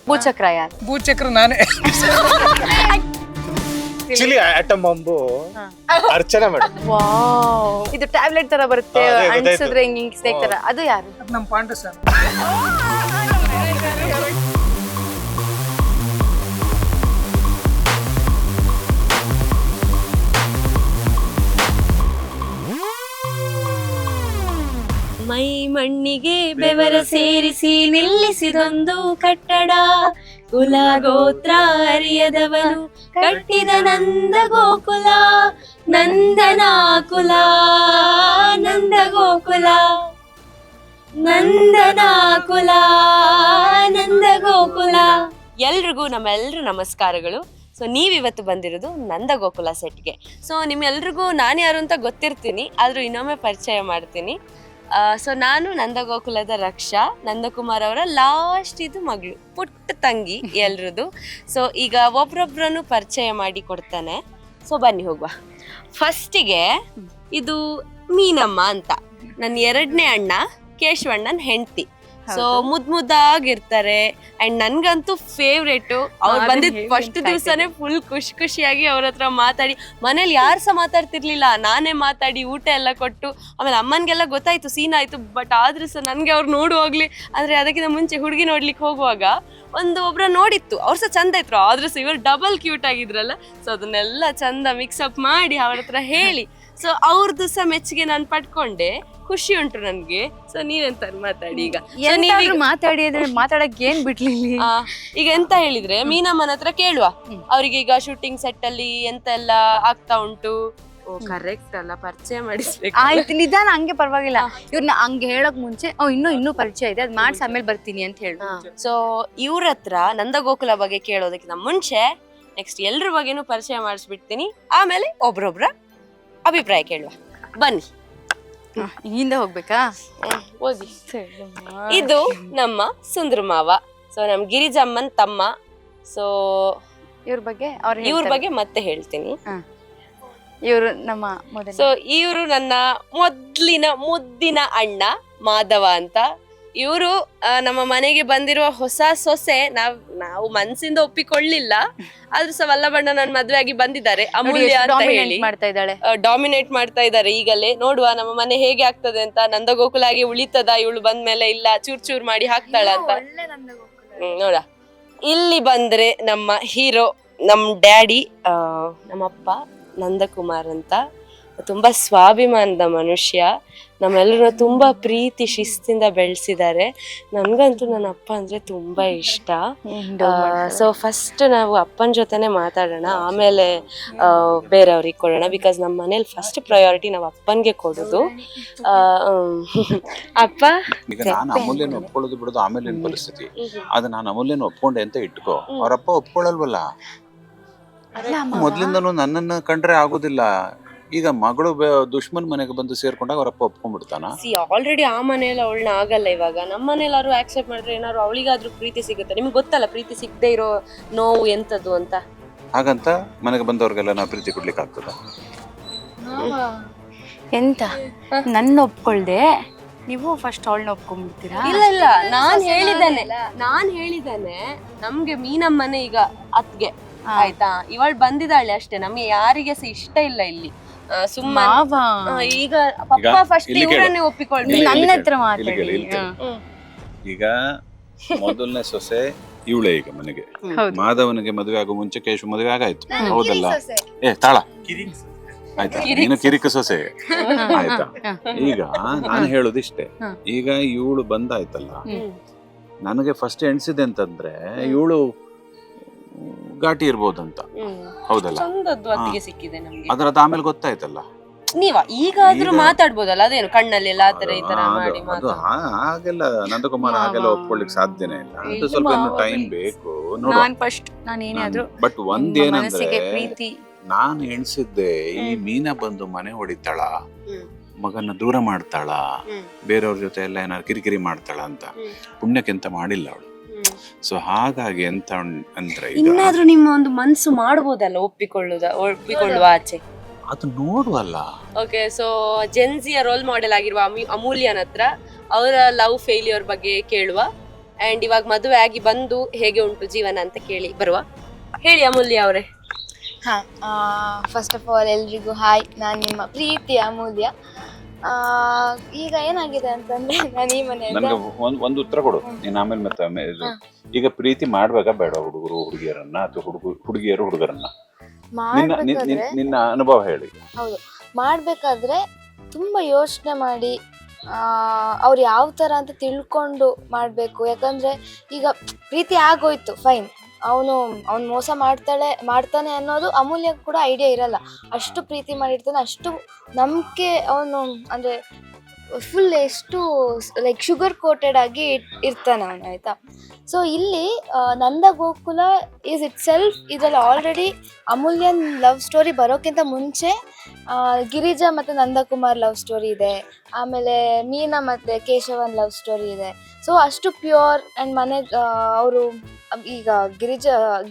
ಭೂಚಕ್ರ ಯಾರು? ಭೂಚಕ್ರ ನಾನೇ. Actually atom bomb Archana madam. Wow, ಇದು ಟ್ಯಾಬ್ಲೆಟ್ ತರ ಬರುತ್ತೆ, ಅದೇ ಗೊತ್ತಾಯ್ತು. ಅನ್ಸಿದ್ರೆ ಹಿಂಗ್ ಸ್ನೇಕ್ ತರ. ಅದು ಯಾರು? ನಮ್ಮ ಪಾಂಡು ಸರ್. ಮೈ ಮಣ್ಣಿಗೆ ಬೆವರ ಸೇರಿಸಿ ನಿಲ್ಲಿಸಿದೊಂದು ಕಟ್ಟಡ, ಕುಲ ಗೋತ್ರ ಅರಿಯದವನು ಕಟ್ಟಿದ ನಂದ ಗೋಕುಲ, ನಂದನ ಕುಲ ನಂದ ಗೋಕುಲ, ನಂದನ ಕುಲ ನಂದ ಗೋಕುಲ. ಎಲ್ರಿಗೂ ನಮ್ಮೆಲ್ಲರ ನಮಸ್ಕಾರಗಳು. ಸೊ ನೀವಿವತ್ತು ಬಂದಿರೋದು ನಂದ ಗೋಕುಲ ಸೆಟ್ಗೆ. ಸೊ ನಿಮ್ಮೆಲ್ರಿಗೂ ನಾನು ಯಾರು ಅಂತ ಗೊತ್ತಿರ್ತೀನಿ, ಆದರೂ ಇನ್ನೊಮ್ಮೆ ಪರಿಚಯ ಮಾಡ್ತೀನಿ. ಸೊ ನಾನು ನಂದ ಗೋಕುಲದ ರಕ್ಷಾ, ನಂದಕುಮಾರ್ ಅವರ ಲಾಸ್ಟ್ ಇದು ಮಗಳು, ಪುಟ್ಟ ತಂಗಿ ಎಲ್ರದ್ದು. ಸೊ ಈಗ ಒಬ್ರೊಬ್ರನ್ನು ಪರಿಚಯ ಮಾಡಿ ಕೊಡ್ತಾನೆ. ಸೊ ಬನ್ನಿ ಹೋಗುವ. ಫಸ್ಟಿಗೆ ಇದು ಮೀನಮ್ಮ ಅಂತ, ನನ್ನ 2ನೇ ಅಣ್ಣ ಕೇಶವಣ್ಣನ ಹೆಂಡತಿ. ಸೊ ಮುದ್ದಾಗಿರ್ತಾರೆ ಅಂಡ್ ನನ್ಗಂತೂ ಫೇವ್ರೇಟು. ಅವ್ರು ಬಂದಿದ್ ಫಸ್ಟ್ ದಿವ್ಸನೇ ಫುಲ್ ಖುಷಿಯಾಗಿ ಅವ್ರ ಹತ್ರ ಮಾತಾಡಿ, ಮನೇಲಿ ಯಾರು ಸಹ ಮಾತಾಡ್ತಿರ್ಲಿಲ್ಲ, ನಾನೇ ಮಾತಾಡಿ ಊಟ ಎಲ್ಲ ಕೊಟ್ಟು, ಆಮೇಲೆ ಅಮ್ಮನ್ಗೆಲ್ಲ ಗೊತ್ತಾಯ್ತು, ಸೀನ್ ಆಯ್ತು. ಬಟ್ ಆದ್ರೂ ಸಹ ನನ್ಗೆ ಅವ್ರು ನೋಡುವಾಗ್ಲಿ, ಅಂದ್ರೆ ಅದಕ್ಕಿಂತ ಮುಂಚೆ ಹುಡುಗಿ ನೋಡ್ಲಿಕ್ಕೆ ಹೋಗುವಾಗ ಒಬ್ರ ನೋಡಿತ್ತು, ಅವ್ರು ಸಹ ಚಂದ ಇದ್ರು, ಆದ್ರೂ ಸಹ ಇವರು ಡಬಲ್ ಕ್ಯೂಟ್ ಆಗಿದ್ರಲ್ಲ. ಸೊ ಅದನ್ನೆಲ್ಲ ಚಂದ ಮಿಕ್ಸಪ್ ಮಾಡಿ ಅವ್ರ ಹತ್ರ ಹೇಳಿ, ಸೊ ಅವ್ರದ್ದು ಸಹ ಮೆಚ್ಚುಗೆ ನಾನು ಪಡ್ಕೊಂಡೆ. ಖುಷಿ ಉಂಟು ನನ್ಗೆ. ಸೊ ನೀವೆಂತ ಮಾತಾಡಿ ಈಗ. ಮಾತಾಡಿ ಅಂದ್ರೆ ಮಾತಾಡಕ್ ಏನ್ ಬಿಡ್ಲಿಲ್ಲ. ಈಗ ಎಂತ ಹೇಳಿದ್ರೆ, ಮೀನಮ್ಮನ ಹತ್ರ ಕೇಳುವ, ಅವ್ರಿಗೆ ಈಗ ಶೂಟಿಂಗ್ ಸೆಟ್ ಅಲ್ಲಿ ಎಂತ ಎಲ್ಲ ಆಗ್ತಾ ಉಂಟು. ಓ ಕರೆಕ್ಟ್ ಅಲ್ಲ, ಪರಿಚಯ ಮಾಡಿಸ್ಬೇಕು. ಆಯ್ತು, ನಿಧಾನ, ಹಂಗೆ ಪರವಾಗಿಲ್ಲ. ಇವ್ರನ್ನ ಹಂಗೆ ಹೇಳಕ್ ಮುಂಚೆ ಇನ್ನೂ ಪರಿಚಯ ಇದೆ, ಅದ್ ಮಾಡ್ಸಿ ಆಮೇಲೆ ಬರ್ತೀನಿ ಅಂತ ಹೇಳಿ. ಸೊ ಇವ್ರ ಹತ್ರ ನಂದ ಗೋಕುಲ ಬಗ್ಗೆ ಕೇಳೋದಕ್ಕಿಂತ ಮುಂಚೆ ನೆಕ್ಸ್ಟ್ ಎಲ್ರ ಬಗ್ಗೆನೂ ಪರಿಚಯ ಮಾಡಿಸ್ಬಿಡ್ತೀನಿ, ಆಮೇಲೆ ಒಬ್ರೊಬ್ರ ಅಭಿಪ್ರಾಯ ಕೇಳುವ. ಬನ್ನಿ. ಹಿಂದೆ ಹೋಗ್ಬೇಕಾ? ಹೋಗಿ. ಇದು ನಮ್ಮ ಸುಂದ್ರ ಮಾವ. ಸೊ ನಮ್ ಗಿರಿಜಮ್ಮನ್ ತಮ್ಮ. ಸೊ ಇವ್ರ ಬಗ್ಗೆ ಮತ್ತೆ ಹೇಳ್ತೀನಿ. ಇವ್ರು ನಮ್ಮ ಸೊ ಇವ್ರು ನನ್ನ ಮೊದ್ಲಿನ ಮುದ್ದಿನ ಅಣ್ಣ ಮಾಧವ ಅಂತ. ಇವರು ನಮ್ಮ ಮನೆಗೆ ಬಂದಿರುವ ಹೊಸ ಸೊಸೆ. ನಾವು ಮನ್ಸಿಂದ ಒಪ್ಪಿಕೊಳ್ಳಿಲ್ಲ, ಆದ್ರೂ ಸಹ ವಲ್ಲಭಣ್ಣ ನನ್ನ ಮದ್ವೆ ಆಗಿ ಬಂದಿದ್ದಾರೆ. ಅಮೂಲ್ಯ ಅಂತ ಹೇಳಿ ಡಾಮಿನೇಟ್ ಮಾಡ್ತಾ ಇದ್ದಾರೆ. ಈಗಲೇ ನೋಡುವ ನಮ್ಮ ಮನೆ ಹೇಗೆ ಆಗ್ತದೆ ಅಂತ. ನಂದ ಗೋಕುಲ ಆಗಿ ಉಳಿತದ ಇವಳು ಬಂದ್ಮೇಲೆ, ಇಲ್ಲ ಚೂರ್ ಮಾಡಿ ಹಾಕ್ತಾಳ ಅಂತ ನೋಡ. ಇಲ್ಲಿ ಬಂದ್ರೆ ನಮ್ಮ ಹೀರೋ, ನಮ್ ಡ್ಯಾಡಿ, ನಮ್ಮಪ್ಪ ನಂದಕುಮಾರ್ ಅಂತ. ತುಂಬಾ ಸ್ವಾಭಿಮಾನದ ಮನುಷ್ಯ, ನಮ್ಮೆಲ್ಲರೂ ತುಂಬಾ ಪ್ರೀತಿ ಶಿಸ್ತಿಂದ ಬೆಳೆಸಿದ್ದಾರೆ. ನನ್ಗಂತೂ ನನ್ನ ಅಪ್ಪ ಅಂದ್ರೆ ತುಂಬಾ ಇಷ್ಟ. ಸೊ ಫಸ್ಟ್ ನಾವು ಅಪ್ಪನ ಜೊತೆನೆ ಮಾತಾಡೋಣ, ಆಮೇಲೆ ಬೇರೆಯವ್ರಿಗೆ ಕೊಡೋಣ. ಬಿಕಾಸ್ ನಮ್ಮ ಮನೇಲಿ ಫಸ್ಟ್ ಪ್ರಯಾರಿಟಿ ನಾವು ಅಪ್ಪನ್ಗೆ ಕೊಡೋದು. ಅಪ್ಪ ಈಗ ನಾನು ಅಮೂಲ್ಯನ ಒಪ್ಕೊಳ್ಳೋದು ಬಿಡೋದು ಆಮೇಲೆ ಪರಿಸ್ಥಿತಿ. ಅದು ನಾನು ಅಮೂಲ್ಯನ ಒಪ್ಕೊಂಡೆ ಅಂತ ಇಟ್ಕೋ, ಅವ್ರಪ್ಪ ಒಪ್ಕೊಳ್ಳಲ್ವಲ್ಲ. ಮೊದ್ಲಿಂದನೂ ನನ್ನನ್ನ ಕಂಡ್ರೆ ಆಗೋದಿಲ್ಲ. ಈಗ ಮಗಳು ದುಶ್ಮನ್ ಮನೆಗೆ ಬಂದು ಸೇರ್ಕೊಂಡಾಗ ಅವರಪ್ಪ ಒಪ್ಕೊಂಡ್ಬಿಡ್ತಾನ. ಆಲ್ರೆಡಿ ಆ ಮನೇಲಿ ಅವಳನ್ನ ಆಗಲ್ಲ. ಇವಾಗ ನಮ್ಮ ಮನೇಲಾದ್ರು ಆಕ್ಸೆಪ್ಟ್ ಮಾಡಿದ್ರೆ ಏನಾದ್ರು ಅವಳಿಗಾದ್ರೂ ಪ್ರೀತಿ ಸಿಗುತ್ತೆ. ನಿಮ್ಗೆ ಗೊತ್ತಲ್ಲ ಪ್ರೀತಿ ಸಿಗದೆ ಇರೋ ನೋವು ಎಂತದ್ದು ಅಂತ. ಹಾಗಂತ ಮನೆಗೆ ಬಂದವ್ರಿಗೆಲ್ಲ ನಾವು ಪ್ರೀತಿ ಕೊಡ್ಲಿಕ್ಕೆ ಆಗ್ತದ? ಎಂತ ನನ್ನ ಒಪ್ಕೊಳ್ದೆ ನೀವು ಫಸ್ಟ್ ಅವಳನ್ನ ಒಪ್ಕೊಂಡ್ಬಿಡ್ತೀರಾ? ಇಲ್ಲ, ನಾನ್ ಹೇಳಿದ್ದೇನೆ ನಮ್ಗೆ ಮೀನಮ್ಮನೆ ಈಗ ಅತ್ಗೆ, ಆಯ್ತಾ? ಇವಳು ಬಂದಿದ್ದಾಳೆ ಅಷ್ಟೇ, ನಮ್ಗೆ ಯಾರಿಗೆ ಸಹ ಇಷ್ಟ ಇಲ್ಲ ಇಲ್ಲಿ. ಸುಮ್ಮನೆ ಈಗ ಪಪ್ಪ ಫಸ್ಟ್ ಇವರನ್ನೇ ಒಪ್ಪಿಕೊಳ್ಳಿ. ನನ್ನ ಹತ್ರ ಮಾತಾಡಿ. ಈಗ ಮೊದಲನೇ ಸೊಸೆ ಇವಳೇ ಈಗ ಮನೆಗೆ. ಮಾಧವನಿಗೆ ಮದುವೆ ಆಗೋ ಮುಂಚೆ ಕೇಶವ ಮದುವೆ ಆಗಾಯ್ತು, ಹೌದಲ್ಲ? ತಾಳ ಆಯ್ತಾ, ನೀನು ಕಿರಿಕ ಸೊಸೆ ಆಯ್ತಾ. ಈಗ ನಾನು ಹೇಳುದಿಷ್ಟೇ, ಈಗ ಇವಳು ಬಂದಾಯ್ತಲ್ಲ, ನನಗೆ ಫಸ್ಟ್ ಎಣಿಸಿದೆ ಅಂತಂದ್ರೆ ಇವಳು ಘಾಟಿ ಇರ್ಬೋದಂತ, ಹೌದಲ್ಲ? ಅದ್ರದ್ದು ಆಮೇಲೆ ಗೊತ್ತಾಯ್ತಲ್ಲ. ನೀವ ಈಗಾದ್ರೂ ಮಾತಾಡ್ಬೋದಲ್ಲ, ಅದೇನು ಕಣ್ಣಲ್ಲಿ ಎಲ್ಲ ಆತರ ಈ ತರ ಮಾಡಿ ಅದು ಹಾಗೆಲ್ಲ ನಂದಕುಮಾರ್ ಹಾಗೆಲ್ಲ ಒಪ್ಕೊಳ್ಳಿಕ್ ಸಾಧ್ಯನೇ ಇಲ್ಲ. ಅದು ಸ್ವಲ್ಪ ಟೈಮ್ ಬೇಕು ನೋಡುವ. ಬಟ್ ಒಂದೇನಂದ್ರೆ, ನಾನು ಎಣಿಸಿದ್ದೆ ಈ ಮೀನ ಬಂದು ಮನೆ ಹೊಡಿತಾಳ, ಮಗನ ದೂರ ಮಾಡ್ತಾಳ, ಬೇರೆಯವ್ರ ಜೊತೆ ಎಲ್ಲ ಏನಾದ್ರು ಕಿರಿಕಿರಿ ಮಾಡ್ತಾಳ ಅಂತ. ಪುಣ್ಯಕ್ಕೆಂತ ಮಾಡಿಲ್ಲ ಅವಳು. ಸೊ ಹಾಗಾಗಿ ಎಂತ ಅಂದ್ರೆ, ಇನ್ನಾದ್ರೂ ನಿಮ್ಮ ಒಂದು ಮನ್ಸು ಮಾಡ್ಬೋದಲ್ಲ ಒಪ್ಪಿಕೊಳ್ಳುವ ಆಚೆ. ಅದು ನೋಡುವಲ್ಲ. ಓಕೆ, ಸೊ ಜೆನ್ಸಿಯ ರೋಲ್ ಮಾಡೆಲ್ ಆಗಿರುವ ಅಮೂಲ್ಯನ ಹತ್ರ ಅವರ ಲವ್ ಫೇಲ್ಯೂರ್ ಬಗ್ಗೆ ಕೇಳುವ. ಅಂಡ್ ಇವಾಗ ಮದುವೆ ಆಗಿ ಬಂದು ಹೇಗೆ ಉಂಟು ಜೀವನ ಅಂತ ಕೇಳಿ ಬರುವ. ಹೇಳಿ ಅಮೂಲ್ಯ ಅವರೇ. ಹಾಂ, ಫಸ್ಟ್ ಆಫ್ ಆಲ್ ಎಲ್ರಿಗೂ ಹಾಯ್, ನಾನು ನಿಮ್ಮ ಪ್ರೀತಿಯ ಅಮೂಲ್ಯ. ಈಗ ಏನಾಗಿದೆ ಅಂತಂದ್ರೆ ನಾನು ಈ ಮನೆಯಿಂದ ನನ್ಗೆ ಒಂದು ಉತ್ತರ ಕೊಡು ನೀನ್ ಆಮೇಲೆ ಮತ್ತೆ ಈಗ ಪ್ರೀತಿ ಮಾಡ್ಬೇಕಾ ಬೇಡ ಹುಡುಗರು ಹುಡುಗಿಯರನ್ನ ಅಥವಾ ಹುಡುಗಿಯರು ಹುಡುಗರನ್ನ? ನಿನ್ನ ಅನುಭವ ಹೇಳಿ. ಹೌದು, ಮಾಡ್ಬೇಕಾದ್ರೆ ತುಂಬಾ ಯೋಚನೆ ಮಾಡಿ ಅವ್ರು ಯಾವ ತರ ಅಂತ ತಿಳ್ಕೊಂಡು ಮಾಡ್ಬೇಕು. ಯಾಕಂದ್ರೆ ಈಗ ಪ್ರೀತಿ ಆಗೋಯ್ತು, ಫೈನ್, ಅವನು ಮೋಸ ಮಾಡ್ತಾನೆ ಅನ್ನೋದು ಅಮೂಲ್ಯ ಕೂಡ ಐಡಿಯಾ ಇರಲ್ಲ. ಅಷ್ಟು ಪ್ರೀತಿ ಮಾಡಿರ್ತಾನೆ, ಅಷ್ಟು ನಂಬಿಕೆ ಅವನು, ಅಂದ್ರೆ ಫುಲ್ ಎಷ್ಟು ಲೈಕ್ ಶುಗರ್ ಕೋಟೆಡ್ ಆಗಿ ಇರ್ತಾನೆ ಅವನು, ಆಯ್ತಾ. ಸೊ ಇಲ್ಲಿ ನಂದ ಗೋಕುಲ ಈಸ್ ಇಟ್ ಸೆಲ್ಫ್ ಇದರಲ್ಲಿ ಆಲ್ರೆಡಿ ಅಮೂಲ್ಯನ್ ಲವ್ ಸ್ಟೋರಿ ಬರೋಕ್ಕಿಂತ ಮುಂಚೆ ಗಿರಿಜಾ ಮತ್ತು ನಂದಕುಮಾರ್ ಲವ್ ಸ್ಟೋರಿ ಇದೆ, ಆಮೇಲೆ ಮೀನಾ ಮತ್ತು ಕೇಶವನ್ ಲವ್ ಸ್ಟೋರಿ ಇದೆ. ಸೊ ಅಷ್ಟು ಪ್ಯೂರ್ ಆ್ಯಂಡ್ ಮನೆ ಅವರು ಈಗ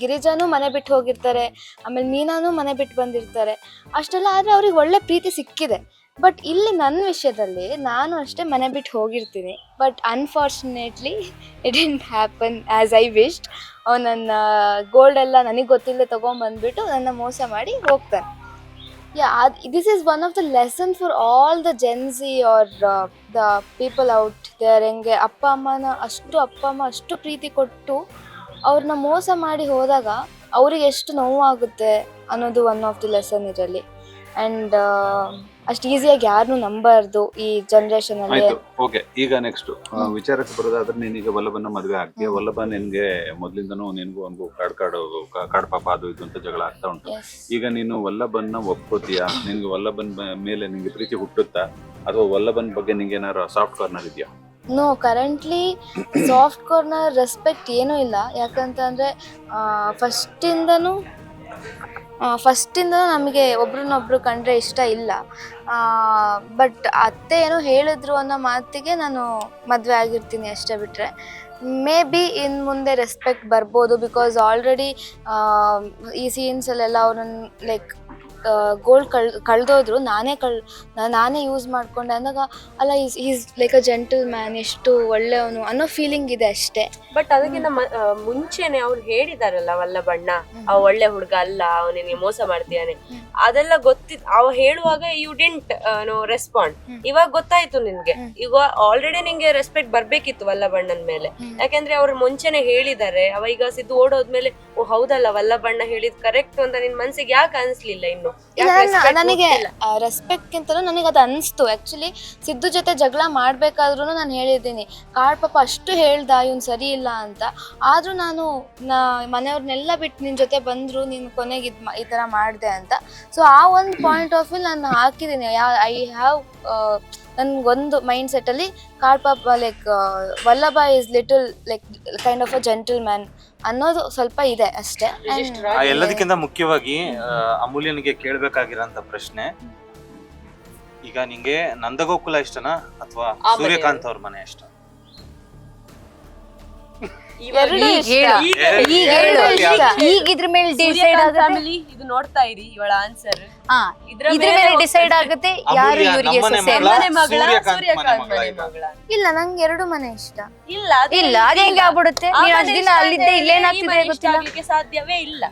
ಗಿರಿಜಾನು ಮನೆ ಬಿಟ್ಟು ಹೋಗಿರ್ತಾರೆ, ಆಮೇಲೆ ಮೀನಾನು ಮನೆ ಬಿಟ್ಟು ಬಂದಿರ್ತಾರೆ, ಅಷ್ಟೆಲ್ಲ ಆದರೆ ಅವ್ರಿಗೆ ಒಳ್ಳೆ ಪ್ರೀತಿ ಸಿಕ್ಕಿದೆ. ಬಟ್ ಇಲ್ಲಿ ನನ್ನ ವಿಷಯದಲ್ಲಿ ನಾನು ಅಷ್ಟೇ ಮನೆ ಬಿಟ್ಟು ಹೋಗಿರ್ತೀನಿ, but unfortunately it didn't happen as I wished. ಅವ್ನು ನನ್ನ ಗೋಲ್ಡ್ ಎಲ್ಲ ನನಗೆ ಗೊತ್ತಿಲ್ಲದೆ ತೊಗೊಂಬಂದ್ಬಿಟ್ಟು ನನ್ನ ಮೋಸ ಮಾಡಿ ಹೋಗ್ತಾನೆ. This is one of the lesson for all the Gen Z or the people out there. ಹೆಂಗೆ ಅಪ್ಪ ಅಮ್ಮ ಅಷ್ಟು ಪ್ರೀತಿ ಕೊಟ್ಟು ಅವ್ರನ್ನ ಮೋಸ ಮಾಡಿ ಹೋದಾಗ ಅವ್ರಿಗೆ ಎಷ್ಟು ನೋವಾಗುತ್ತೆ ಅನ್ನೋದು ಒನ್ ಆಫ್ ದಿ ಲೆಸನ್ ಇದರಲ್ಲಿ. ಆ್ಯಂಡ್ ಅಷ್ಟು ಈಸಿಯಾಗಿ ಯಾರನ್ನೂ ನಂಬಾರ್ದು ಈ ಜನರೇಷನ್ ಅಲ್ಲಿ. ಓಕೆ, ಈಗ ನೆಕ್ಸ್ಟ್ ವಿಚಾರಕ್ಕೆ ಬರೋದಾದ್ರೆ ನೀನೀಗ ವಲ್ಲಭನ ಮದುವೆ ಆಗ್ತೀಯ. ವಲ್ಲಭ ನಿನ್ಗೆ ಮೊದ್ಲಿಂದನೂ ನಿನ್ಗೂ ಒಂದು ಕಾಡ್ ಪಾಪ ಅದು ಇದು ಅಂತ ಜಗಳ ಆಗ್ತಾ ಉಂಟು. ಈಗ ನೀನು ವಲ್ಲಭನ್ನ ಒಪ್ಕೋತೀಯ? ನಿನ್ಗೆ ವಲ್ಲಭನ್ ಮೇಲೆ ನಿನ್ಗೆ ಪ್ರೀತಿ ಹುಟ್ಟುತ್ತಾ, ಅಥವಾ ವಲ್ಲಭನ್ ಬಗ್ಗೆ ನಿಂಗೆ ಏನಾರು ಸಾಫ್ಟ್ ಕಾರ್ನರ್ ಇದೆಯಾ? No, currently soft corner respect ಏನೂ ಇಲ್ಲ. ಯಾಕಂತಂದರೆ ಫಸ್ಟಿಂದನೂ ನಮಗೆ ಒಬ್ರನ್ನೊಬ್ರು ಕಂಡ್ರೆ ಇಷ್ಟ ಇಲ್ಲ. ಬಟ್ ಅತ್ತೆ ಏನೋ ಹೇಳಿದ್ರು ಅನ್ನೋ ಮಾತಿಗೆ ನಾನು ಮದುವೆ ಆಗಿರ್ತೀನಿ ಅಷ್ಟೇ. ಬಿಟ್ಟರೆ ಮೇ ಬಿ ಇನ್ನು ಮುಂದೆ ರೆಸ್ಪೆಕ್ಟ್ ಬರ್ಬೋದು, ಬಿಕಾಸ್ ಆಲ್ರೆಡಿ ಈ ಸೀನ್ಸಲ್ಲೆಲ್ಲ ಅವ್ರನ್ನ ಲೈಕ್ ಗೋಲ್ಡ್ ಕಳೆದೋದ್ರು, ನಾನೇ ಯೂಸ್ ಮಾಡ್ಕೊಂಡೆ ಅಂದಾಗ ಅಲ್ಲ, is like a gentle man, ಎಷ್ಟು ಒಳ್ಳೆಯವನು ಅನ್ನೋ ಫೀಲಿಂಗ್ ಇದೆ ಅಷ್ಟೇ. ಬಟ್ ಅದಕ್ಕಿಂತ ಮುಂಚೆನೆ ಅವ್ರು ಹೇಳಿದಾರಲ್ಲ, ವಲ್ಲಭಣ್ಣ ಅವ ಒಳ್ಳೆ ಹುಡುಗ ಅಲ್ಲ, ಅವನಿಗೆ ಮೋಸ ಮಾಡ್ತೀಯಾನೆ, ಅದೆಲ್ಲ ಗೊತ್ತಿತ್ತು. ಅವ ಹೇಳುವಾಗ ಯು ಡಿಂಟ್ ರೆಸ್ಪಾಂಡ್. ಇವಾಗ ಗೊತ್ತಾಯ್ತು ನಿನ್ಗೆ, ಈಗ ಆಲ್ರೆಡಿ ನಿಂಗೆ ರೆಸ್ಪೆಕ್ಟ್ ಬರ್ಬೇಕಿತ್ತು ವಲ್ಲಭಣ್ಣನ ಮೇಲೆ. ಯಾಕಂದ್ರೆ ಅವ್ರು ಮುಂಚೆನೆ ಹೇಳಿದ್ದಾರೆ. ಅವ ಈಗ ಸಿದ್ದು ಓಡೋದ್ಮೇಲೆ ಓ ಹೌದಲ್ಲ ವಲ್ಲಭಣ್ಣ ಹೇಳಿದ್ ಕರೆಕ್ಟ್ ಅಂತ ನಿನ್ ಮನ್ಸಿಗೆ ಯಾಕೆ ಅನ್ಸ್ಲಿಲ್ಲ? ಇನ್ನು ನನಗೆ ರೆಸ್ಪೆಕ್ಟ್ ಗಿಂತಲೂ ನನಗೆ ಅದು ಅನಿಸ್ತು. ಆ್ಯಕ್ಚುಲಿ ಸಿದ್ದು ಜೊತೆ ಜಗಳ ಮಾಡಬೇಕಾದ್ರೂ ನಾನು ಹೇಳಿದ್ದೀನಿ, ಕಾಡ್ ಪಾಪ ಅಷ್ಟು ಹೇಳ್ದ ಇವನು ಸರಿ ಇಲ್ಲ ಅಂತ. ಆದರೂ ನಾನು ಮನೆಯವ್ರನ್ನೆಲ್ಲ ಬಿಟ್ಟು ನಿನ್ನ ಜೊತೆ ಬಂದರು, ನೀನು ಕೊನೆಗೆ ಈ ಥರ ಮಾಡಿದೆ ಅಂತ. ಸೊ ಆ ಒಂದು ಪಾಯಿಂಟ್ ಆಫ್ ವ್ಯೂ ನಾನು ಹಾಕಿದ್ದೀನಿ. ಐ ಹ್ಯಾವ್ ನನಗೊಂದು ಮೈಂಡ್ ಸೆಟ್ಟಲ್ಲಿ ಕಾಡ್ ಪಾಪ like Vallabha is little like kind of a gentleman ಅನ್ನೋದು ಸ್ವಲ್ಪ ಇದೆ ಅಷ್ಟೇ. ಎಲ್ಲದಕ್ಕಿಂತ ಮುಖ್ಯವಾಗಿ ಅಮೂಲ್ಯನಿಗೆ ಕೇಳಬೇಕಾಗಿರೋಂಥ ಪ್ರಶ್ನೆ, ಈಗ ನಿಂಗೆ ನಂದಗೋಕುಲ ಇಷ್ಟನಾ ಅಥವಾ ಸೂರ್ಯಕಾಂತ್ ಅವ್ರ ಮನೆ ಇಷ್ಟ? ಇದ್ರ ಮೇಲೆ ಡಿಸೈಡ್ ಆಗುತ್ತೆ. ಇದು ನೋಡ್ತಾ ಇರಿ ಇವಳ ಆನ್ಸರ್. ಇದ್ರ ಮೇಲೆ ಡಿಸೈಡ್ ಆಗುತ್ತೆ ಯಾರು ಇವರಿಗೆ ಇಲ್ಲ, ನಂಗೆ ಎರಡು ಮನೆ ಇಷ್ಟ. ಇಲ್ಲ ಅದ್ ಹೆಂಗೆ ಆಗ್ಬಿಡುತ್ತೆ? ನೀನ್ ಅಷ್ಟ್ ದಿನ ಅಲ್ಲಿದ್ದೆ, ಇಲ್ಲೇನಾಗ್ತಿದೆ ಗೊತ್ತಿಲ್ಲ. ಸಾಧ್ಯವೇ ಇಲ್ಲ.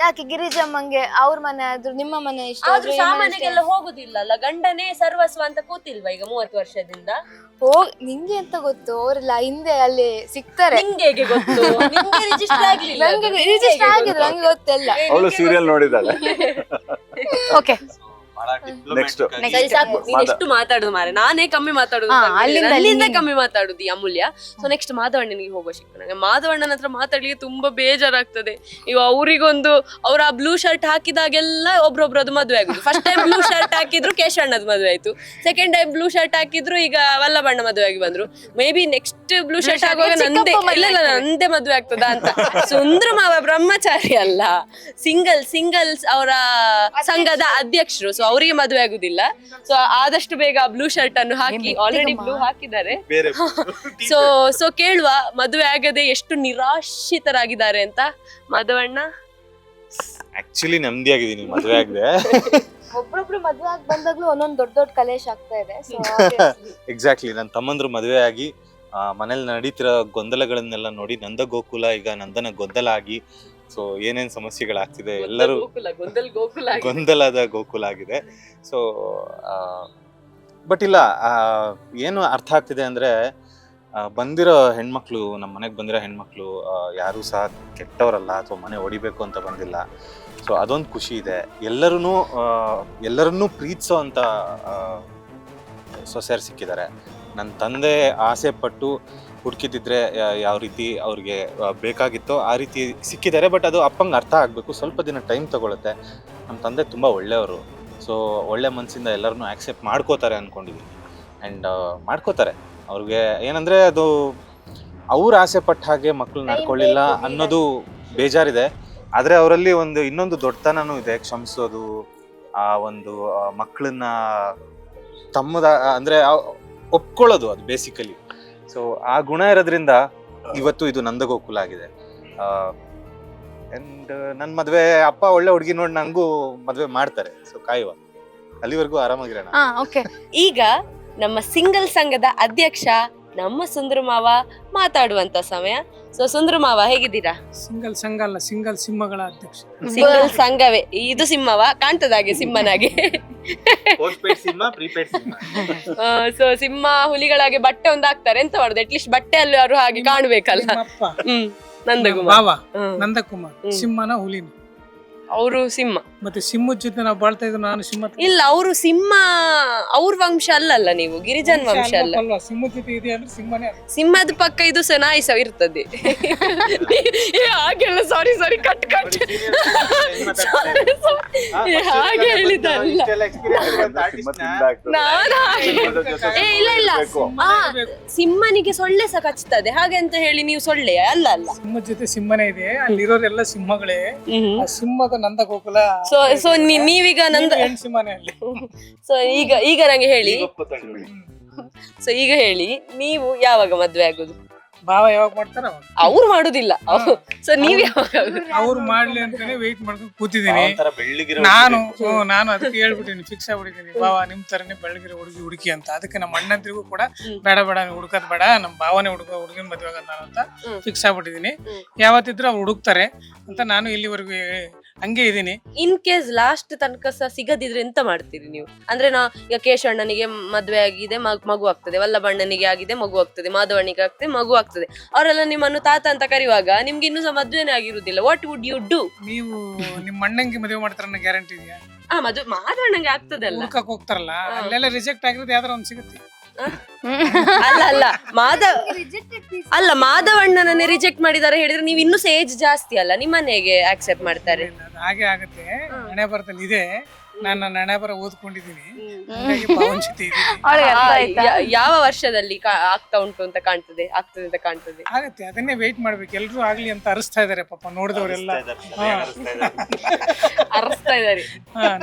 ಯಾಕೆ ಗಿರಿಜಮ್ಮಂಗೆ ಅವ್ರ ಮನೆ ಆದ್ರೂ ನಿಮ್ಮ ಮನೆ ಇಷ್ಟ ಆದ್ರೂ ಸಾಮಾನ್ಯಗೆಲ್ಲ ಹೋಗುದಿಲ್ಲ ಅಲ್ಲ, ಗಂಡನೇ ಸರ್ವಸ್ವ ಅಂತ ಕೂತಿಲ್ವಾ ಈಗ 30 ವರ್ಷದಿಂದ? ನಿಂಗೆ ಅಂತ ಗೊತ್ತು, ಅವರೆಲ್ಲ ಹಿಂದೆ ಅಲ್ಲಿ ಸಿಗ್ತಾರೆ. ನಿಂಗೆ ಹೇಗೆ ಗೊತ್ತು? ನಿಂಗೆ ರಿಜಿಸ್ಟರ್ ಆಗ್ಲಿಲ್ಲ? ನಂಗೆ ರಿಜಿಸ್ಟರ್ ಆಗಿದೆ, ನಂಗೆ ಗೊತ್ತಿಲ್ಲ. ಅವಳು ಸೀರಿಯಲ್ ನೋಡಿದಾಳೆ. ಓಕೆ, ನೆಕ್ಸ್ಟ್ ಸಾಕು, ನೀನ್ ಎಷ್ಟು ಮಾತಾಡುದು ಮಾರೆ, ನಾನೇ ಕಮ್ಮಿ ಮಾತಾಡುದು, ಅಲ್ಲಿಂದ ಕಮ್ಮಿ ಮಾತಾಡುದು ಈ ಅಮೂಲ್ಯ. ಸೊ ನೆಕ್ಸ್ಟ್ ಮಾಧವಣ್ಣನಿಗೆ ಹೋಗೋ ಶಿಕ್ಷಣ. ನಂಗೆ ಮಾಧವಣ್ಣನ ಹತ್ರ ಮಾತಾಡ್ಲಿಕ್ಕೆ ತುಂಬಾ ಬೇಜಾರಾಗ್ತದೆ. ಇವ ಅವರಿಗೊಂದು ಅವ್ರ ಆ ಬ್ಲೂ ಶರ್ಟ್ ಹಾಕಿದಾಗೆಲ್ಲ ಒಬ್ರೊಬ್ರದ್ದು ಮದುವೆ ಆಗುದು. ಫಸ್ಟ್ ಟೈಮ್ ಬ್ಲೂ ಶರ್ಟ್ ಹಾಕಿದ್ರು ಕೇಶವಣ್ಣದ ಮದುವೆ ಆಯ್ತು, ಸೆಕೆಂಡ್ ಟೈಮ್ ಬ್ಲೂ ಶರ್ಟ್ ಹಾಕಿದ್ರು ಈಗ ವಲ್ಲಭಣ್ಣ ಮದುವೆ ಆಗಿ ಬಂದ್ರು. May be next blue shirt ಆಗುವಾಗ ನಂದೇ ಮದುವೆ ಆಗ್ತದ ಅಂತ. ಸುಂದ್ರ ಮಾವ ಬ್ರಹ್ಮಚಾರಿ ಅಲ್ಲ, ಸಿಂಗಲ್ಸ್ ಅವರ ಸಂಘದ ಅಧ್ಯಕ್ಷರು. ಸೊ ಅವರಿಗೆ ಮದುವೆ ಆಗುದಿಲ್ಲ. ಸೊ ಆದಷ್ಟು ಬೇಗ ಬ್ಲೂ ಶರ್ಟ್ ಅನ್ನು ಹಾಕಿ, ಆಲ್ರೆಡಿ ಬ್ಲೂ ಹಾಕಿದ್ದಾರೆ. ಸೊ ಕೇಳುವ, ಮದುವೆ ಆಗದೆ ಎಷ್ಟು ನಿರಾಶಿತರಾಗಿದ್ದಾರೆ ಅಂತ. ಮಾಧವಣ್ಣ ಆಕ್ಚುಲಿ ನೆಮ್ಮದಿ ಆಗಿದ್ದೀನಿ, ಮದುವೆ ಆಗದೆ. ಒಬ್ರೊಬ್ರು ಮದುವೆ ಆಗಿ ಬಂದಾಗ್ಲೂ ಒಂದೊಂದು ದೊಡ್ಡ ಕಲೇಶ್ ಆಗ್ತಾ ಇದೆ. ಎಕ್ಸಾಕ್ಟ್ಲಿ, ನನ್ನ ತಮ್ಮಂದ್ರು ಮದುವೆ ಆಗಿ ಮನೇಲಿ ನಡೀತಿರೋ ಗೊಂದಲಗಳನ್ನೆಲ್ಲ ನೋಡಿ ನಂದ ಗೋಕುಲ ಈಗ ನಂದನ ಗೊಂದಲ ಆಗಿ ಸೊ ಏನೇನ್ ಸಮಸ್ಯೆಗಳಾಗ್ತಿದೆ ಎಲ್ಲರೂ ಗೊಂದಲದ ಗೋಕುಲ ಆಗಿದೆ. ಸೊ ಬಟ್ ಇಲ್ಲ, ಏನು ಅರ್ಥ ಆಗ್ತಿದೆ ಅಂದ್ರೆ ಬಂದಿರೋ ಹೆಣ್ಮಕ್ಳು, ನಮ್ಮ ಮನೆಗೆ ಬಂದಿರೋ ಹೆಣ್ಮಕ್ಳು ಯಾರು ಸಹ ಕೆಟ್ಟವರಲ್ಲ ಅಥವಾ ಮನೆ ಹೊಡಿಬೇಕು ಅಂತ ಬಂದಿಲ್ಲ. ಸೊ ಅದೊಂದು ಖುಷಿ ಇದೆ. ಎಲ್ಲರನ್ನೂ ಪ್ರೀತಿಸೋ ಅಂತ ಸೊಸೆಯರು ಸಿಕ್ಕಿದ್ದಾರೆ. ನನ್ನ ತಂದೆ ಆಸೆ ಪಟ್ಟು ಹುಡುಕಿದ್ರೆ ಯಾವ ರೀತಿ ಅವ್ರಿಗೆ ಬೇಕಾಗಿತ್ತೋ ಆ ರೀತಿ ಸಿಕ್ಕಿದ್ದಾರೆ. ಬಟ್ ಅದು ಅಪ್ಪಂಗೆ ಅರ್ಥ ಆಗಬೇಕು, ಸ್ವಲ್ಪ ದಿನ ಟೈಮ್ ತಗೊಳುತ್ತೆ. ನಮ್ಮ ತಂದೆ ತುಂಬ ಒಳ್ಳೆಯವರು. ಸೊ ಒಳ್ಳೆ ಮನಸ್ಸಿಂದ ಎಲ್ಲರನ್ನೂ ಆಕ್ಸೆಪ್ಟ್ ಮಾಡ್ಕೋತಾರೆ ಅಂದ್ಕೊಂಡಿದ್ದೀನಿ. ಆ್ಯಂಡ್ ಮಾಡ್ಕೋತಾರೆ. ಅವ್ರಿಗೆ ಏನಂದರೆ ಅದು ಅವ್ರ ಆಸೆ ಪಟ್ಟ ಹಾಗೆ ಮಕ್ಕಳು ನಡ್ಕೊಳ್ಳಿಲ್ಲ ಅನ್ನೋದು ಬೇಜಾರಿದೆ. ಆದರೆ ಅವರಲ್ಲಿ ಇನ್ನೊಂದು ದೊಡ್ಡತನನೂ ಇದೆ, ಕ್ಷಮಿಸೋದು, ಆ ಒಂದು ಮಕ್ಕಳನ್ನ ತಮ್ಮದ ಅಂದರೆ ಒಪ್ಕೊಳ್ಳೋದು, ಅದು ಬೇಸಿಕಲಿ. ಸೊ ಆ ಗುಣ ಇರೋದ್ರಿಂದ ಇವತ್ತು ಇದು ನಂದಗೋಕುಲ ಆಗಿದೆ. ಆ್ಯಂಡ್ ನನ್ನ ಮದುವೆ ಅಪ್ಪ ಒಳ್ಳೆ ಹುಡುಗಿ ನೋಡಿ ನನಗೂ ಮದುವೆ ಮಾಡ್ತಾರೆ. ಸೊ ಕಾಯುವ, ಅಲ್ಲಿವರೆಗೂ ಆರಾಮಾಗಿರೋಣ. ಈಗ ನಮ್ಮ ಸಿಂಗಲ್ ಸಂಘದ ಅಧ್ಯಕ್ಷ ನಮ್ಮ ಸುಂದರ ಮಾವ ಮಾತಾಡುವಂತ ಸಮಯ. ಸೊ ಸುಂದರ ಮಾವ, ಹೇಗಿದ್ದೀರಾ? ಸಿಂಗಲ್ ಸಂಘ ಅಲ್ಲ, ಸಿಂಗಲ್ ಸಿಂಹಗಳ ಅಧ್ಯಕ್ಷ. ಸಿಂಗಲ್ ಸಂಘವೇ ಇದು ಸಿಂಹವ ಕಾಣ್ತದಾಗೆ ಸಿಂಹನಾಗೆ. ಸೊ ಸಿಂಹ ಹುಲಿಗಳಾಗೆ ಬಟ್ಟೆ ಒಂದು ಹಾಕ್ತಾರೆ, ಎಂತ ಮಾಡುದು, ಅಟ್ಲೀಸ್ಟ್ ಬಟ್ಟೆ ಅಲ್ಲಿ ಅವರು ಹಾಗೆ ಕಾಣ್ಬೇಕಲ್ಲ. ನಂದಕುಮಾರ್, ನಂದಕುಮಾರ್ ಸಿಂಹನ ಹುಲಿನ, ಅವರು ಸಿಂಹ. ಮತ್ತೆ ಸಿಂಹದ ಜೊತೆ ನಾವು ಬಾಳ್ತಾ ಇದ್ರು. ನಾನು ಸಿಂಹ ಇಲ್ಲ, ಅವರು ಸಿಂಹ, ಅವ್ರ ವಂಶ ಅಲ್ಲಲ್ಲ, ನೀವು ಗಿರಿಜನ್ ವಂಶ ಅಲ್ಲ. ಸಿಂಹದ ಜೊತೆ ಇದೆ ಅಂದ್ರೆ ಸಿಂಹನೇ. ಸಿಂಹದ ಪಕ್ಕ ಇದು ನಾಯಿ ಸಹ ಇರ್ತದೆ. ಹಾಗೆಲ್ಲ ಸಾರಿ ಕಟ್ ಹಾಗೆ ಹೇಳಿದಲ್ಲ. ಇಲ್ಲ ಸಿಂಹನಿಗೆ ಸೊಳ್ಳೆ ಸಹ ಕಚ್ತದೆ ಹಾಗೆ ಅಂತ ಹೇಳಿ ನೀವು ಸೊಳ್ಳೆ ಅಲ್ಲ. ಸಿಂಹದ ಜೊತೆ ಸಿಂಹನೇ ಇದೆ, ಅಲ್ಲಿರೋರೆಲ್ಲ ಸಿಂಹಗಳೇ. ಆ ಸಿಂಹದ ನಂದಗೋಕುಲ. ಸೊ ನೀವೀಗ ಸಿಂಹನೇ ಅಲ್ಲಿ. ಸೊ ಈಗ ನಂಗೆ ಹೇಳಿ, ಸೊ ಈಗ ಹೇಳಿ, ನೀವು ಯಾವಾಗ ಮದ್ವೆ ಆಗುದು? ಭಾವ ಯಾವಾಗ ಮಾಡ್ತಾರ ಅವ್ರು ಮಾಡುದಿಲ್ಲ. ಸೊ ನೀವ್ ಯಾವಾಗ? ಅವ್ರು ಮಾಡ್ಲಿ ಅಂತಾನೆ ವೆಯ್ಟ್ ಮಾಡ್ಕೊಂಡು ಕೂತಿದ್ದೀನಿ ನಾನು. ಅದಕ್ಕೆ ಹೇಳ್ಬಿಟ್ಟಿನಿ, ಫಿಕ್ಸ್ ಆಗ್ಬಿಟ್ಟಿದ್ದೀನಿ, ಭಾವ ನಿಮ್ ತರನೇ ಬೆಳಗಿರೋ ಹುಡುಗಿ ಅಂತ. ಅದಕ್ಕೆ ನಮ್ಮ ಅಣ್ಣಂದ್ರಿಗೂ ಕೂಡ ಬೇಡ ಹುಡುಕದ್ ಬೇಡ, ನಮ್ ಭಾವನೆ ಹುಡುಗಿನ ಮದ್ವೆ ಆಗಲ್ಲ ಅಂತ ಫಿಕ್ಸ್ ಆಗ್ಬಿಟ್ಟಿದೀನಿ. ಯಾವತ್ತಿದ್ರು ಅವ್ರು ಹುಡುಕ್ತಾರೆ ಅಂತ ನಾನು ಇಲ್ಲಿವರೆಗೂ ಹಂಗೆ ಇದೀನಿ. ಇನ್ ಕೇಸ್ ಲಾಸ್ಟ್ ತನಕ ಸಹ ಸಿಗದಿದ್ರೆ ಎಂತ ಮಾಡ್ತೀರಿ ನೀವು? ಅಂದ್ರೆ ಈಗ ಕೇಶವಣ್ಣನಿಗೆ ಮದ್ವೆ ಆಗಿದೆ, ಮಗು ಆಗ್ತದೆ, ವಲ್ಲಭಣ್ಣನಿಗೆ ಆಗಿದೆ, ಮಗು ಆಗ್ತದೆ, ಮಾಧವಣ್ಣಿಗೆ ಆಗ್ತದೆ, ಮಗು ಆಗ್ತದೆ. ಅವರೆಲ್ಲ ನಿಮ್ಮನ್ನು ತಾತ ಅಂತ ಕರೆಯುವಾಗ ನಿಮ್ಗೆ ಇನ್ನೂ ಸಹ ಮದ್ವೆನೇ ಆಗಿರುದಿಲ್ಲ. What would you do? ನೀವು ನಿಮ್ಮ ಅಣ್ಣಂಗೆ ಮದುವೆ ಮಾಡ್ತಾರ ಅನ್ನೋ ಗ್ಯಾರಂಟಿ ಇದೆಯಾ? ಮದುವೆ ಮಾಧವಣ್ಣಂಗೆ ಆಗ್ತದಲ್ಲ, ಹುಡುಕಕ್ ಹೋಗ್ತಾರಲ್ಲ, ಅಲ್ಲೆಲ್ಲ ರಿಜೆಕ್ಟ್ ಆಗಿರೋದು ಯಾವ್ದಾರ ಒಂದ್ ಸಿಗುತ್ತೆ. ಅಲ್ಲ ಮಾಧವಣ್ಣನನ್ನೇ ರಿಜೆಕ್ಟ್ ಮಾಡಿದಾರೆ ಹೇಳಿದ್ರೆ ನೀವು ಇನ್ನೂ ಏಜ್ ಜಾಸ್ತಿ ಅಲ್ಲ, ನಿಮ್ಮನ್ನ ಹೇಗೆ ಆಕ್ಸೆಪ್ಟ್ ಮಾಡ್ತಾರೆ? ಹಾಗೆ ಆಗುತ್ತೆ, ಹಣೆ ಬರದಲ್ಲಿ ಇದೆ. ನಾನು ಹಣೆ ಬರ ಓದ್ಕೊಂಡಿದ್ದೀನಿ. ಯಾವ ವರ್ಷದಲ್ಲಿ ಆಗ್ತಾ ಉಂಟು ಅಂತ ಕಾಣ್ತದೆ, ಆಗ್ತದೆ ಅಂತ ಕಾಣ್ತದೆ? ಆಗತ್ತೆ, ಅದನ್ನೇ ವೇಟ್ ಮಾಡ್ಬೇಕು. ಎಲ್ರು ಆಗ್ಲಿ ಅಂತ ಅರಸ್ತಾ ಇದಾರೆ ಪಾಪ, ನೋಡಿದವರೆಲ್ಲ ಅರಸ್ತಾ ಇದಾರೆ.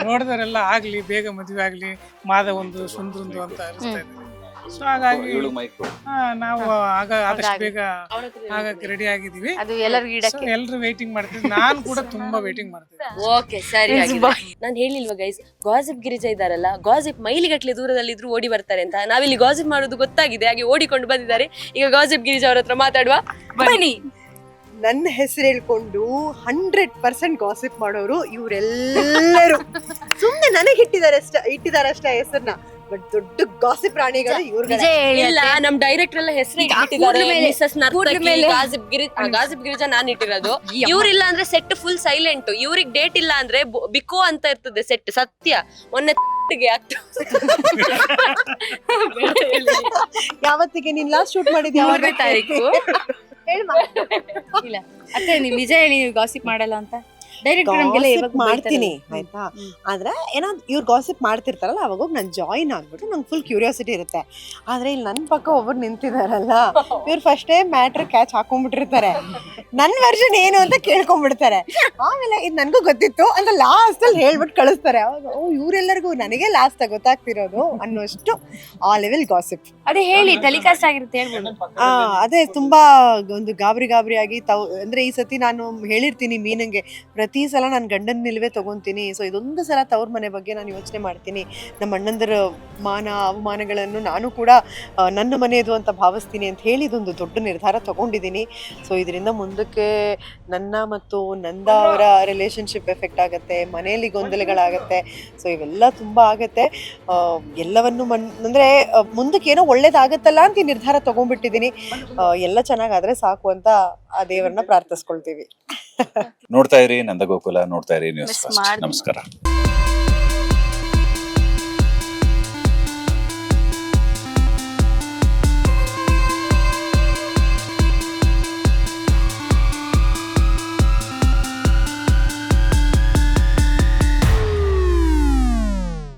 ನೋಡಿದವರೆಲ್ಲ ಆಗ್ಲಿ, ಬೇಗ ಮದುವೆ ಆಗ್ಲಿ, ಮಾಧವಂದು ಸುಂದ್ರಂದು ಅಂತ ಅರಸ್ತಾ ಇದ್ದಾರೆ. ಸೊ ಹಾಗಾಗಿ ನಾವು ಆದಷ್ಟು ಬೇಗ ಆಗಕ್ಕೆ ರೆಡಿ ಆಗಿದೀವಿ. ಎಲ್ರು ವೇಟಿಂಗ್ ಮಾಡ್ತೀವಿ, ನಾನು ಕೂಡ ತುಂಬಾ ವೇಟಿಂಗ್ ಮಾಡ್ತೀನಿ. ಓಕೆ, ಸರಿ. ನಾನು ಹೇಳಿಲ್ವಾ ಗೈಸ್, ಗಾಸಿಪ್ ಗಿರಿಜಾ ಇದಾರಲ್ಲ, ಗಾಸಿಪ್ ಮೈಲಿಗಟ್ಲೆ ದೂರದಲ್ಲಿ ಇದ್ರು ಓಡಿ ಬರ್ತಾರೆ ಅಂತ. ನಾವಿಲ್ಲಿ ಗಾಸಿಪ್ ಮಾಡೋದು ಗೊತ್ತಾಗಿದೆ, ಹಾಗೆ ಓಡಿಕೊಂಡು ಬಂದಿದ್ದಾರೆ. ಈಗ ಗಾಸಿಪ್ ಗಿರಿಜಾ ಅವ್ರ ಹತ್ರ ಮಾತಾಡುವ, ಬನ್ನಿ. ನನ್ನ ಹೆಸರು ಹೇಳ್ಕೊಂಡು 100% ಗಾಸಿಪ್ ಮಾಡೋರು ಇವರೆಲ್ಲರೂ. ಸುಮ್ನೆ ನನಗೆ ಇಟ್ಟಿದ್ದಾರೆ ಅಷ್ಟೇ ಹೆಸರನ್ನ, ಬಟ್ ದೊಡ್ಡ ಗಾಸಿಪ್ ಪ್ರಾಣಿಗಳು ಇವ್ರಿಗೆ. ಇಲ್ಲ, ನಮ್ ಡೈರೆಕ್ಟರ್ ಎಲ್ಲ ಹೆಸರು ಇಟ್ಟಿದ್ದಾರೆ, ಮಿಸಸ್ ನರ್ತಕಿ, ಗಾಸಿಪ್ ಗಿರಿಜಾ ನಾನು ಇಟ್ಟಿರೋದು. ಇವ್ರಿಲ್ಲ ಅಂದ್ರೆ ಸೆಟ್ ಫುಲ್ ಸೈಲೆಂಟ್. ಇವ್ರಿಗೆ ಡೇಟ್ ಇಲ್ಲ ಅಂದ್ರೆ ಬಿಕೋ ಅಂತ ಇರ್ತದೆ ಸೆಟ್. ಸತ್ಯ, ಮೊನ್ನೆ ಯಾವತ್ತಿಗೆ ನೀನ್ ಲಾಸ್ಟ್ ಶೂಟ್ ಮಾಡಿದ್ಯಾ? 3ನೇ ತಾರೀಕು. ಇಲ್ಲ ಅತ್ತೆ, ನೀವು ನಿಜ ಹೇಳಿ, ನೀವು ಗಾಸಿಪ್ ಮಾಡಲ್ಲ ಅಂತ. ಮಾಡ್ತೀನಿ ಆಯ್ತಾ, ಆದ್ರೆ ಏನಾದ್ರು ಇವ್ರು ಗಾಸಿಪ್ ಮಾಡ್ತಿರ್ತಾರಲ್ಲ, ಅವಾಗ ನಾನು ಜಾಯಿನ್ ಆಗ್ಬಿಟ್ಟು ನಂಗೆ ಫುಲ್ ಕ್ಯೂರಿಯಾಸಿಟಿ ಇರುತ್ತೆ. ಆದ್ರೆ ಇಲ್ಲಿ ನನ್ನ ಪಕ್ಕ ಒಬ್ರು ನಿಂತಿದಾರಲ್ಲ, ಇವ್ರು ಫಸ್ಟೇ ಮ್ಯಾಟ್ರ್ ಕ್ಯಾಚ್ ಹಾಕೊಂಡ್ಬಿಟ್ಟಿರ್ತಾರೆ. ನನ್ನ ವರ್ಷನ್ ಏನು ಅಂತ ಕೇಳ್ಕೊಂಡ್ಬಿಡ್ತಾರೆ. ಆಮೇಲೆ ಇದು ನನಗೂ ಗೊತ್ತಿತ್ತು ಅಂತ ಲಾಸ್ಟ್ ಅಲ್ಲಿ ಹೇಳ್ಬಿಟ್ಟು ಕಳಿಸ್ತಾರೆ. ಅವಾಗ ಇವರೆಲ್ಲರಿಗೂ ನನಗೆ ಲಾಸ್ಟ್ ಗೊತ್ತಾಗ್ತಿರೋದು ಅನ್ನೋಷ್ಟು ಆ ಲೆವೆಲ್ ಗಾಸಿಪ್. ಅದೇ ಹೇಳಿ, ಟೆಲಿಕಾಸ್ಟ್ ಆಗಿರುತ್ತೆ ಹೇಳ್ಬೋದು. ಅದೇ ತುಂಬಾ ಒಂದು ಗಾಬರಿ ಆಗಿ ಅಂದ್ರೆ ಈ ಸತಿ ನಾನು ಹೇಳಿರ್ತೀನಿ ಮೀನಂಗೆ, ಪ್ರತಿ ಸಲ ನಾನು ಗಂಡನ ನಿಲುವೇ ತಗೊಂತೀನಿ. ಸೊ ಇದೊಂದು ಸಲ ತವ್ರ ಮನೆ ಬಗ್ಗೆ ನಾನು ಯೋಚನೆ ಮಾಡ್ತೀನಿ. ನಮ್ಮ ಅಣ್ಣಂದರ ಮಾನ ಅವಮಾನಗಳನ್ನು ನಾನು ಕೂಡ ನನ್ನ ಮನೆಯದು ಅಂತ ಭಾವಿಸ್ತೀನಿ ಅಂತ ಹೇಳಿ ಇದೊಂದು ದೊಡ್ಡ ನಿರ್ಧಾರ ತಗೊಂಡಿದ್ದೀನಿ. ಸೊ ಇದರಿಂದ ಮುಂದಕ್ಕೆ ನನ್ನ ಮತ್ತು ನಂದ ಅವರ ರಿಲೇಶನ್ಶಿಪ್ ಎಫೆಕ್ಟ್ ಆಗುತ್ತೆ, ಮನೆಯಲ್ಲಿ ಗೊಂದಲಗಳಾಗತ್ತೆ. ಸೊ ಇವೆಲ್ಲ ತುಂಬ ಆಗುತ್ತೆ. ಎಲ್ಲವನ್ನು ಅಂದರೆ ಮುಂದಕ್ಕೆ ಏನೋ ಒಳ್ಳೇದಾಗತ್ತಲ್ಲ ಅಂತ ಈ ನಿರ್ಧಾರ ತಗೊಂಡ್ಬಿಟ್ಟಿದ್ದೀನಿ. ಎಲ್ಲ ಚೆನ್ನಾಗಾದ್ರೆ ಸಾಕು ಅಂತ ಆ ದೇವರನ್ನ ಪ್ರಾರ್ಥಿಸ್ಕೊಳ್ತೀವಿ. ನೋಡ್ತಾ ಇರಿ ನಂದಗೋಕುಲ, ನೋಡ್ತಾ ಇರಿ ನ್ಯೂಸ್ ಫಸ್ಟ್. ನಮಸ್ಕಾರ.